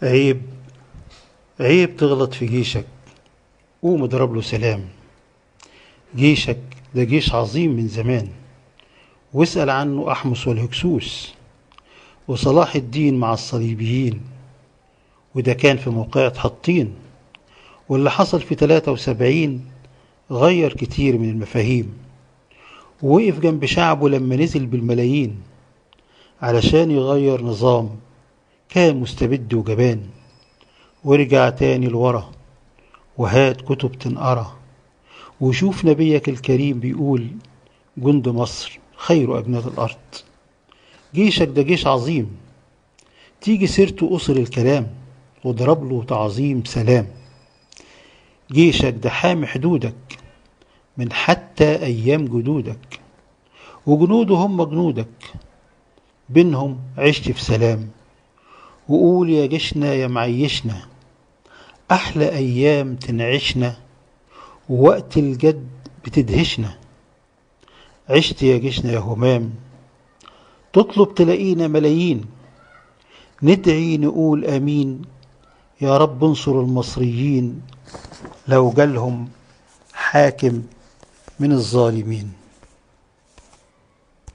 عيب عيب تغلط في جيشك. قوم اضرب له سلام. جيشك ده جيش عظيم من زمان، واسأل عنه أحمس والهكسوس وصلاح الدين مع الصليبيين. وده كان في موقعة حطين، واللي حصل في 73 غير كتير من المفاهيم. ووقف جنب شعبه لما نزل بالملايين علشان يغير نظام كان مستبد وجبان. ورجع تاني لورا وهات كتب تنقرا، وشوف نبيك الكريم بيقول جند مصر خير أجناد الأرض. جيشك ده جيش عظيم، تيجي سيرته أصل الكلام واضرب له تعظيم سلام. جيشك ده حامي حدودك من حتى أيام جدودك، وجنوده هم جنودك بينهم عشت في سلام. وقول يا جيشنا يا معيشنا أحلى أيام تنعشنا، ووقت الجد بتدهشنا. عشت يا جيشنا يا همام تطلب تلاقينا ملايين، ندعي نقول آمين يا رب انصر المصريين لو جالهم حاكم من الظالمين.